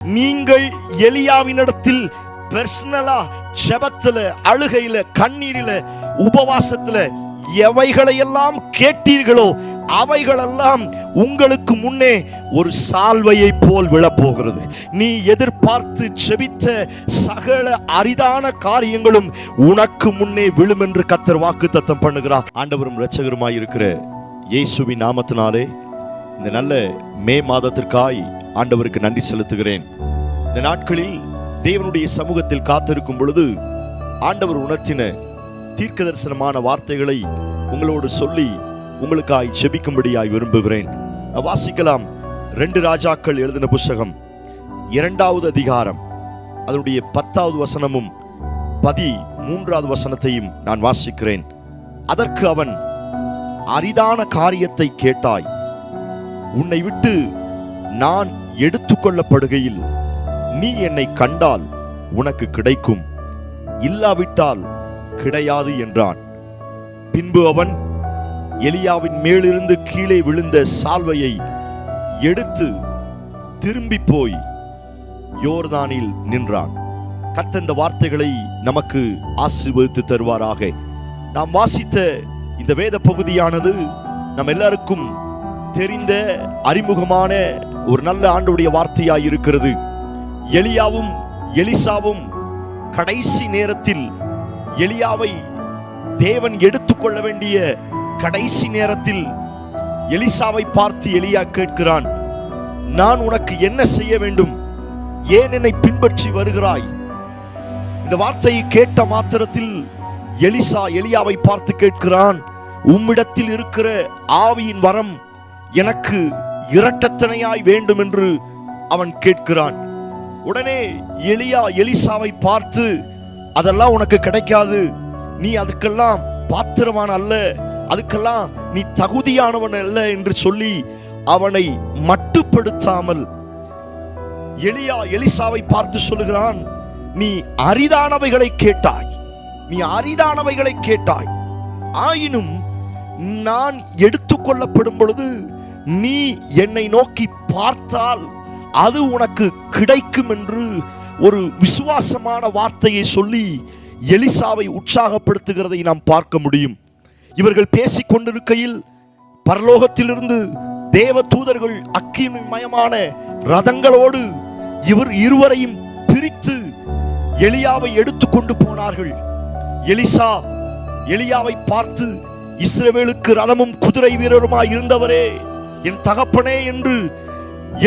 நீங்கள் எலியாவினிடத்தில் பர்சனலா ஜெபத்துல, அழுகையில, கண்ணீரில, உபவாசத்துல எவைகளையெல்லாம் கேட்டீர்களோ அவைகளெல்லாம் உங்களுக்கு முன்னே ஒரு சால்வையை போல் விழப்போகிறது. நீ எதிர்பார்த்து ஜெபித்த சகல அரிதான காரியங்களும் உனக்கு முன்னே விழும் என்று கர்த்தர் வாக்குத்தத்தம் பண்ணுகிறார். ஆண்டவரும் இரட்சகருமாய் இருக்கிற இயேசுவின் நாமத்தினாலே இந்த நல்ல மே மாதத்திற்காய் ஆண்டவருக்கு நன்றி செலுத்துகிறேன். இந்த நாட்களில் தேவனுடைய சமூகத்தில் காத்திருக்கும் பொழுது ஆண்டவர் உணர்த்தின தீர்க்க தரிசனமான வார்த்தைகளை உங்களோடு சொல்லி உங்களுக்காய் ஜெபிக்கும்படியாய் விரும்புகிறேன். வாசிக்கலாம். 2 ராஜாக்கள் எழுதின புத்தகம் 2வது அதிகாரம் அதனுடைய 10வது வசனமும் 13வது வசனத்தையும் நான் வாசிக்கிறேன். அதற்கு அவன், அரிதான காரியத்தை கேட்டாய், உன்னை விட்டு நான் எடுத்துக்கொள்ளப்படுகையில் நீ என்னை கண்டால் உனக்கு கிடைக்கும், இல்லாவிட்டால் கிடையாது என்றான். பின்பு அவன் எலியாவின் மேலிருந்து கீழே விழுந்த சால்வையை எடுத்து திரும்பி போய் யோர்தானில் நின்றான். கர்த்தர் இந்த வார்த்தைகளை நமக்கு ஆசீர்வதித்து தருவாராக. நாம் வாசித்த இந்த வேத பகுதியானது நம் எல்லாருக்கும் தெரிந்த அறிமுகமான ஒரு நல்ல ஆண்டவருடைய வார்த்தையாய் இருக்கிறது. எலியாவும் எலிசாவும் கடைசி நேரத்தில் எலியாவை தேவன் எடுத்துக்கொள்ள வேண்டிய கடைசி நேரத்தில் எலிசாவை பார்த்து எலியா கேட்கிறான், நான் உனக்கு என்ன செய்ய வேண்டும்? ஏன் என்னை பின்பற்றி வருகிறாய்? இந்த வார்த்தையை கேட்ட மாத்திரத்தில் எலிசா எலியாவை பார்த்து கேட்கிறான், உம்மிடத்தில் இருக்கிற ஆவியின் வரம் எனக்கு இரட்டத்தனையாய் வேண்டும் என்று அவன் கேட்கிறான். உடனே எலியா எலிசாவை பார்த்து, அதெல்லாம் உனக்கு கிடைக்காது, நீ அதுக்கெல்லாம் பாத்திரமான அல்ல, அதுக்கெல்லாம் நீ தகுதியானவன் அல்ல என்று சொல்லி அவனை மட்டுப்படுத்தாமல் எலியா எலிசாவை பார்த்து சொல்லுகிறான், நீ அரிதானவைகளை கேட்டாய், நீ அரிதானவைகளை கேட்டாய், ஆயினும் நான் எடுத்துக்கொள்ளப்படும் பொழுது நீ என்னை நோக்கி பார்த்தால் அது உனக்கு கிடைக்கும் என்று ஒரு விசுவாசமான வார்த்தையை சொல்லி எலிசாவை உற்சாகப்படுத்துகிறதை நாம் பார்க்க முடியும். இவர்கள் பேசிக் கொண்டிருக்கையில் பரலோகத்திலிருந்து தேவ தூதர்கள் அக்கினிமயமான ரதங்களோடு இவர் இருவரையும் பிரித்து எலியாவை எடுத்துக்கொண்டு போனார்கள். எலிசா எலியாவை பார்த்து, இஸ்ரவேலுக்கு ரதமும் குதிரை வீரருமாய் இருந்தவரே, என் தகப்பனே என்று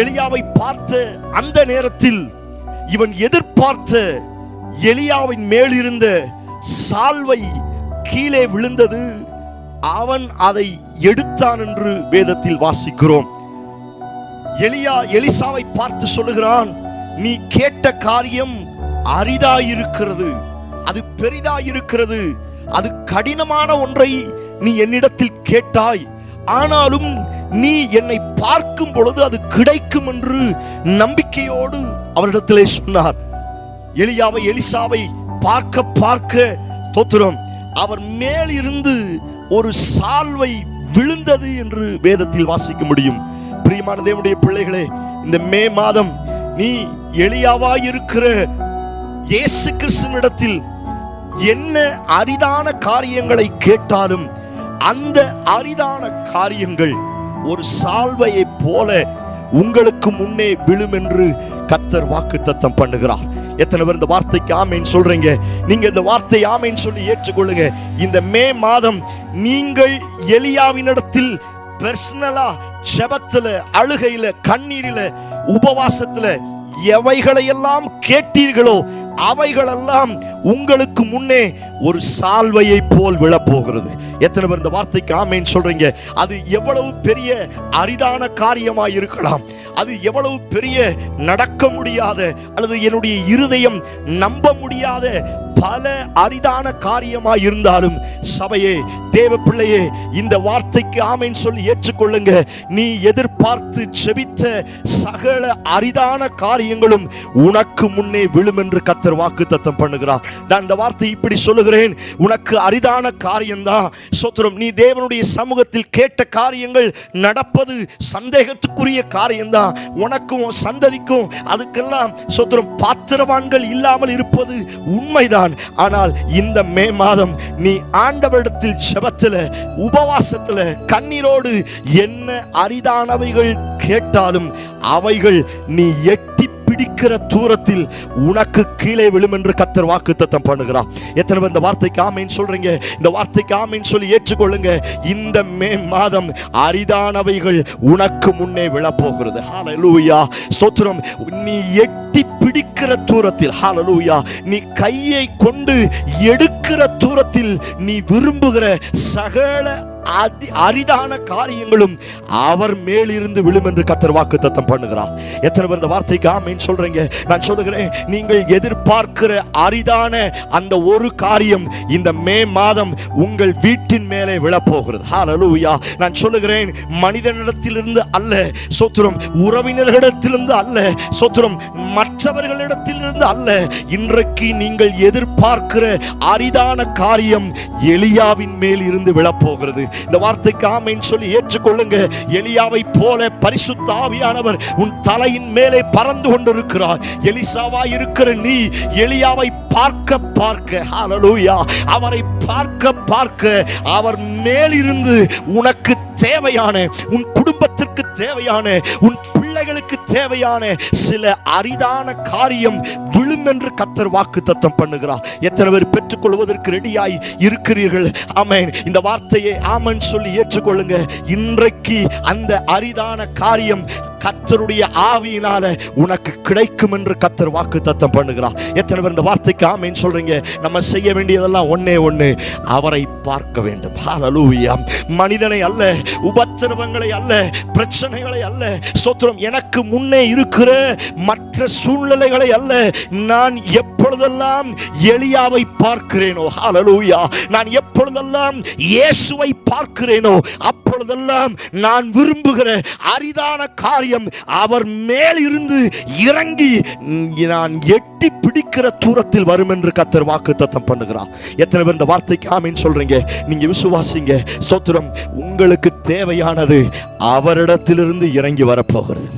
எலியாவை பார்த்த அந்த நேரத்தில் இவன் எதிர்பார்த்த எலியாவின் மேலிருந்த சால்வை கீழே விழுந்தது. அவன் அதை எடுத்தான் என்று வேதத்தில் வாசிக்கிறோம். எலியா எலிசாவை பார்த்து சொல்லுகிறான், நீ கேட்ட காரியம் அரிதாயிருக்கிறது, அது பெரிதாயிருக்கிறது, அது கடினமான ஒன்றை நீ என்னிடத்தில் கேட்டாய், ஆனாலும் நீ என்னை பார்க்கும் பொழுது அது கிடைக்கும் என்று நம்பிக்கையோடு அவரிடத்திலே சொன்னார். எலியாவை எலிசாவை பார்க்க பார்க்க ஸ்தோத்திரம், அவர் மேலிருந்து ஒரு சால்வை விழுந்தது என்று வேதத்தில் வாசிக்க முடியும். பிரியமான தேவனுடைய பிள்ளைகளே, இந்த மே மாதம் நீ எலியாவாய் இருக்கிற இயேசு கிறிஸ்துவினிடத்தில் என்ன அரிதான காரியங்களை கேட்டாலும் அந்த அரிதான காரியங்கள் ஒரு சால்வையை போல உங்களுக்கு முன்னே விழும் என்று கர்த்தர் வாக்குத்தத்தம் பண்ணுகிறார். எத்தனை பேர் இந்த வார்த்தைக்கு ஆமேன் சொல்றீங்க? நீங்க இந்த வார்த்தை ஆமேன் சொல்லி ஏற்றுக்கொள்ளுங்க. இந்த மே மாதம் நீங்கள் எலியாவினிடத்தில் பர்சனலா ஜெபத்துல, அழுகையில, கண்ணீரில, உபவாசத்துல எவைகளையெல்லாம் கேட்டீர்களோ அவைகளெல்லாம் உங்களுக்கு முன்னே ஒரு சால்வையை போல் விழப்போகிறது. எத்தனை பேர் இந்த வார்த்தைக்கு ஆமேன் சொல்றீங்க? அது எவ்வளவு பெரிய அரிதான காரியமாய் இருக்கலாம், அது எவ்வளவு பெரிய நடக்க முடியாத அல்லது என்னுடைய இருதயம் நம்ப முடியாத பல அரிதான காரியமாய் இருந்தாலும் சபையே, தேவ பிள்ளையே, இந்த வார்த்தைக்கு ஆமென் சொல்லி ஏற்றுக்கொள்ளுங்க. நீ எதிர்பார்த்து ஜெபித்த சகல அரிதான காரியங்களும் உனக்கு முன்னே விழும் என்று கர்த்தர் வாக்குத்தத்தம் பண்ணுகிறார். நான் இந்த வார்த்தை இப்படி சொல்லுகிறேன், உனக்கு அரிதான காரியம்தான். ஸ்தோத்திரம். நீ தேவனுடைய சமூகத்தில் கேட்ட காரியங்கள் நடப்பது சந்தேகத்துக்குரிய காரியம்தான். உனக்கும் சந்ததிக்கும் அதுக்கெல்லாம் ஸ்தோத்திரம் பாத்திரவான்கள் இல்லாமல் இருப்பது உண்மைதான். ஆனால் இந்த மே மாதம் நீ ஆண்டவரிடத்தில் ஜெபத்தில், உபவாசத்தில், கண்ணீரோடு என்ன அரிதானவைகள் கேட்டாலும் அவைகள் நீ எட்டி பிடிக்கிற தூரத்தில் உனக்கு கீழே விழும் என்று கர்த்தர் வாக்குத்தத்தம் பண்ணுகிறார். எத்தனை பேர் இந்த வார்த்தைக்கு ஆமென் சொல்றீங்க? இந்த வார்த்தைக்கு ஆமென் சொல்லி ஏற்றுக்கொள்ளுங்க. இந்த மே மாதம் அரிதானவைகள் உனக்கு முன்னே விழப்போகிறது. ஹல்லேலூயா, ஸ்தோத்திரம். நீ எட்டி பிடிக்கிற தூரத்தில், ஹல்லேலூயா, நீ கையை கொண்டு எடுக்கிற தூரத்தில் நீ விரும்புகிற சகல அரிதான காரியங்களும் அவர் மேலிருந்து விழும் என்று கர்த்தர் வாக்குத்தத்தம் பண்ணுகிறார். எத்தனை பேர் இந்த வார்த்தைக்கு ஆமென் சொல்றீங்க? நான் சொல்லுகிறேன், நீங்கள் எதிர்பார்க்கிற அரிதான அந்த ஒரு காரியம் இந்த மே மாதம் உங்கள் வீட்டின் மேலே விழப்போகிறது. ஹல்லேலூயா. நான் சொல்லுகிறேன், மனிதனிடத்திலிருந்து அல்ல, ஸ்தோத்திரம், உறவினர்களிடத்திலிருந்து அல்ல, ஸ்தோத்திரம், மற்றவர்களிடத்திலிருந்து அல்ல. இன்றைக்கு நீங்கள் எதிர்பார்க்கிற அரிதான காரியம் எலியாவின் மேல் இருந்து விழப்போகிறது. இந்த வார்த்தைக்கு ஆமென் சொல்லி ஏற்றுக்கொள்ளுங்க. எலியாவை போல பரிசுத்த ஆவியானவர் உன் தலையின் மேலே பறந்து கொண்டிருக்கிறார். எலிசாவாய் இருக்கிற நீ எலியாவை பார்க்க பார்க்க, ஹல்லேலூயா, அவரை பார்க்க பார்க்க அவர் மேலிருந்து உனக்கு தேவையான, உன் குடும்பத்திற்கு தேவையான, உன் பிள்ளைகளுக்கு தேவையான சில அரிதான காரியம் விழும் என்று கர்த்தர் வாக்குத்தத்தம் பண்ணுகிறார். எத்தனை பேர் பெற்றுக்கொள்வதற்கு ரெடியாய் இருக்கிறீர்கள்? ஆமென். இந்த வார்த்தையை ஆமென் சொல்லி ஏற்றுக்கொள்ளுங்க. இன்றைக்கு அந்த அரிதான காரியம் கர்த்தருடைய ஆவியினால உனக்கு கிடைக்கும் என்று கர்த்தர் வாக்குத்தத்தம் பண்ணுகிறார். எத்தனை பேர் இந்த வார்த்தைக்கு ஆமென் சொல்றீங்க? நம்ம செய்ய வேண்டியதெல்லாம் ஒண்ணே ஒண்ணு, அவரை பார்க்க வேண்டும். ஹல்லேலூயா. மனிதனை அல்ல, உபத்திரவங்களை அல்ல, பிரச்சனைகளை அல்ல, ஸ்தோத்திரம், எனக்கு முன்னே இருக்கிற மற்ற சூழ்நிலைகளை அல்ல. நான் எப்பொழுதெல்லாம் எலியாவை பார்க்கிறேனோ, ஹல்லேலூயா, நான் எப்பொழுதெல்லாம் இயேசுவை பார்க்கிறேனோ அப்பொழுதெல்லாம் நான் விரும்புகிற அரிதான காரியம் அவர் மேல் இருந்து இறங்கி நான் எட்டி பிடிக்கிற தூரத்தில் வரும் என்று கர்த்தர் வாக்குத்தத்தம் பண்ணுகிறார். எத்தனை பேர் இந்த வார்த்தைக்கு ஆமென் சொல்றீங்க? நீங்க விசுவாசிங்க. ஸ்தோத்திரம். உங்களுக்கு தேவையானது அவரிடத்திலிருந்து இறங்கி வரப்போகிறது.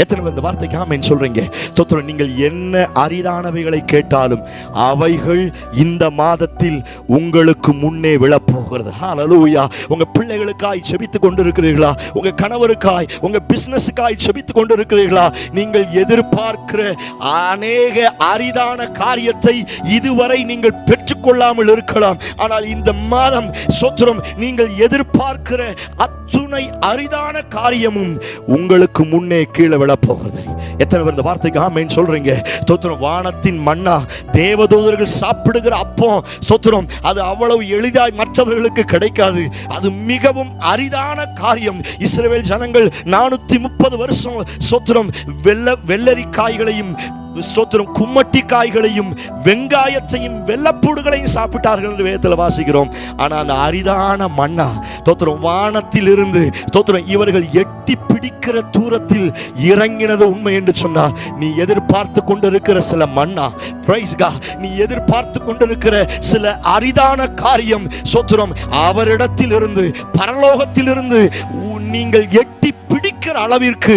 எத்தனை பேர் இந்த வார்த்தைக்கு ஆமென் சொல்றீங்க? ஸ்தோத்திரம். நீங்கள் என்ன அரிதானவைகளை கேட்டாலும் அவைகள் இந்த மாதத்தில் உங்களுக்கு முன்னே விழப்போகிறது. ஹல்லேலூயா. உங்க பிள்ளைகளுக்காய் செபித்துக் கொண்டிருக்கிறீர்களா? உங்க கணவருக்காய், உங்க பிசினஸுக்காய் செபித்துக் கொண்டிருக்கிறீர்களா? நீங்கள் எதிர்பார்க்கிற அநேக அரிதான காரியத்தை இதுவரை நீங்கள் பெற்றுக்கொள்ளாமல் இருக்கலாம். ஆனால் இந்த மாதம் ஸ்தோத்திரம், நீங்கள் எதிர்பார்க்கிற அத்துணை அரிதான காரியமும் உங்களுக்கு முன்னே கீழே விழப்போகிறது. எத்தனை பேர் இந்த வார்த்தைக்கு ஆமென் சொல்றீங்க? ஸ்தோத்திரம். வானத்தின் மன்னா, தேவதூதர்கள் சாப்பிடுகிற அப்பம், ஸ்தோத்திரம், அது அவ்வளவு எளிதாய் மற்றவர்களுக்கு கிடைக்காது. அது மிகவும் அரிதான காரியம். இஸ்ரவேல் ஜனங்கள் 430 வருஷம் ஸ்தோத்திரம் வெள்ளரிக்காய்களையும், ஸ்தோத்திரம், கும்மட்டி காய்களையும், வெங்காயத்தையும், வெள்ளப்பூடுகளையும் சாப்பிட்டார்கள் என்று வேதத்தில் வாசிக்கிறோம். ஆனால் அந்த அரிதான மன்னா, ஸ்தோத்திரம், வானத்தில் இருந்து ஸ்தோத்திரம் இவர்கள் எட்டி பிடிக்கிற தூரத்தில் இறங்கினது உண்மை என்று சொன்னார். நீ எதிர்பார்த்து கொண்டிருக்கிற சில மன்னா, பிரைஸ் காட், நீ எதிர்பார்த்து கொண்டிருக்கிற சில அரிதான காரியம் ஸ்தோத்திரம் அவரிடத்தில் இருந்து, பரலோகத்தில் இருந்து நீங்கள் எட்டி பிடிக்கிற அளவிற்கு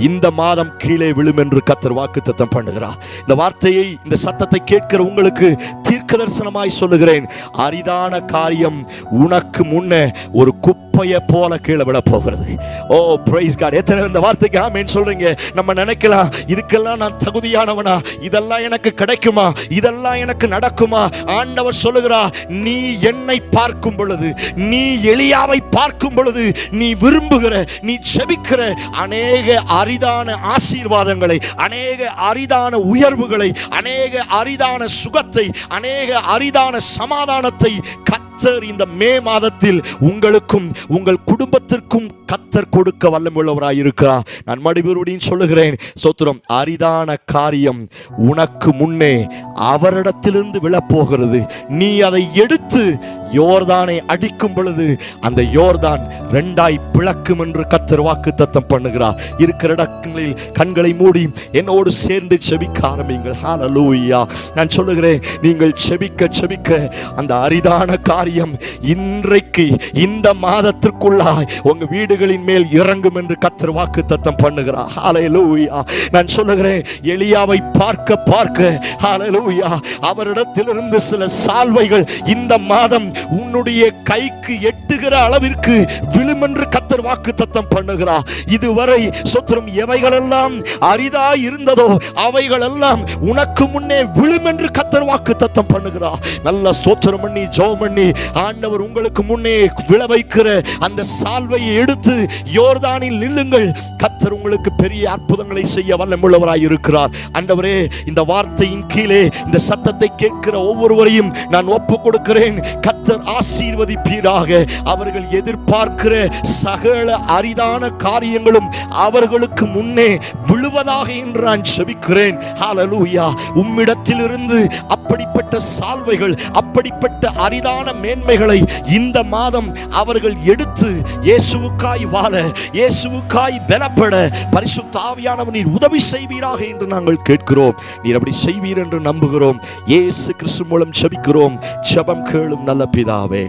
இந்த மாதம் கீழே விழும் என்று கர்த்தர் வாக்குத்தத்தம் பண்ணுகிறார். இந்த வார்த்தையை, இந்த சத்தத்தை கேட்கிற உங்களுக்கு தீர்க்க தரிசனமாய் சொல்லுகிறேன், அரிதான காரியம் உனக்கு முன்னே ஒரு குப்பையை போல கீழே விழ போகிறது. ஓ பிரைஸ் காட். எத்தனை இந்த வார்த்தைக்கு ஆமென் சொல்றீங்க? நம்ம நினைக்கலாம், இதுக்கெல்லாம் நான் தகுதியானவனா? இதெல்லாம் எனக்கு கிடைக்குமா? இதெல்லாம் எனக்கு நடக்குமா? ஆண்டவர் சொல்லுகிறார், நீ என்னை பார்க்கும் பொழுது, நீ எலியாவை பார்க்கும் பொழுது, நீ விரும்புகிற, நீ செபிக்கிற கிடைக்கிற அநேக அரிதான ஆசீர்வாதங்களை, அநேக அரிதான உயர்வுகளை, அநேக அரிதான சுகத்தை, அநேக அரிதான சமாதானத்தை கர்த்தர் இந்த மே மாதத்தில் உங்களுக்கும் உங்கள் குடும்பத்திற்கும் கர்த்தர் கொடுக்க வல்லமையுள்ளவராய் இருக்கிறார். நான் மறுபடியும் சொல்லுகிறேன், சோத்திரம். அரிதான காரியம் உனக்கு முன்னே அவரிடத்திலிருந்து விழப்போகிறது. நீ அதை எடுத்து யோர்தானை அடிக்கும் பொழுது அந்த யோர்தான் 2ஆய் பிளக்கும் என்று கர்த்தர் வாக்குத்தத்தம் பண்ணுகிறார். இருக்கிற இடங்களில் கண்களை மூடி என்னோடு சேர்ந்து செபிக்க ஆரம்பிங்கள். ஹல்லேலூயா. நான் சொல்லுகிறேன், நீங்கள் செபிக்க செபிக்க அந்த அரிதான காரியம் இன்றைக்கு இந்த மாதத்திற்குள்ளாய் உங்க வீடுகளின் மேல் இறங்கும் என்று கர்த்தர் வாக்குத்தத்தம் பண்ணுகிறார். ஹல்லேலூயா. நான் சொல்லுகிறேன், எலியாவை பார்க்க பார்க்க, ஹல்லேலூயா, அவரிடத்திலிருந்து சில சால்வைகள் இந்த மாதம் உன்னுடைய கைக்கு எட்டுகிற அளவிற்கு விழும் என்று கர்த்தர் வாக்குத்தத்தம் பண்ணுகிறார். இதுவரை சோத்திரம் எவைகளெல்லாம் அரிதா இருந்ததோ அவைகளெல்லாம் உனக்கு முன்னே விழும் என்று கர்த்தர் வாக்குத்தத்தம் பண்ணுகிறார். நல்ல ஸ்தோத்திரம் பண்ணி ஜெபம் பண்ணி, ஆண்டவர் உங்களுக்கு முன்னே விழ வைக்கிற அந்த சால்வையை எடுத்து யோர்தானில் நில்லுங்கள். கர்த்தர் உங்களுக்கு பெரிய அற்புதங்களை செய்ய வல்லமையுள்ளவராய் இருக்கிறார். ஆண்டவரே, இந்த வார்த்தையின் கீழே இந்த சத்தத்தை கேட்கிற ஒவ்வொருவரையும் நான் ஒப்புக் கொடுக்கிறேன். கர்த்தர் ஆசீர்வதிப்பீராக. அவர்கள் எதிர்பார்க்கிற சகல அரிதான காரியங்களும் அவர்களுக்கு முன்னே விழுவதாக என்று நான் செபிக்கிறேன். ஹல்லேலூயா. உம்மிடத்திலிருந்து அப்படிப்பட்ட சால்வைகள், அப்படிப்பட்ட அரிதான மேன்மைகளை இந்த மாதம் அவர்கள் எடுத்து இயேசுவுக்காய் வாழ, இயேசுவுக்காய் பலப்பட பரிசுத்த ஆவியானவர் உதவி செய்வீராக என்று நாங்கள் கேட்கிறோம். நீர் அப்படி செய்வீர் என்று நம்புகிறோம். இயேசு கிறிஸ்து மூலம் செபிக்கிறோம். ஜெபம் கேளும் நல்ல பிதாவே.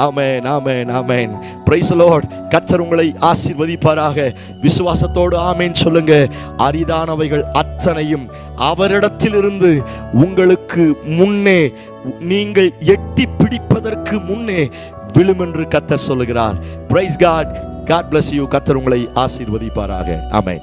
Amen, amen, amen. Praise the lord. கர்த்தர் உங்களை ஆசீர்வதிப்பாராக. விசுவாசத்தோடு ஆமென் சொல்லுங்க. அரிதானவைகள் அத்தனையும் அவரிடத்திலிருந்து உங்களுக்கு முன்னே, நீங்கள் எட்டி பிடிப்பதற்கு முன்னே விழும் என்று கர்த்தர் சொல்லுகிறார். Praise God. God bless you. கர்த்தர் உங்களை ஆசீர்வதிப்பாராக. ஆமென்.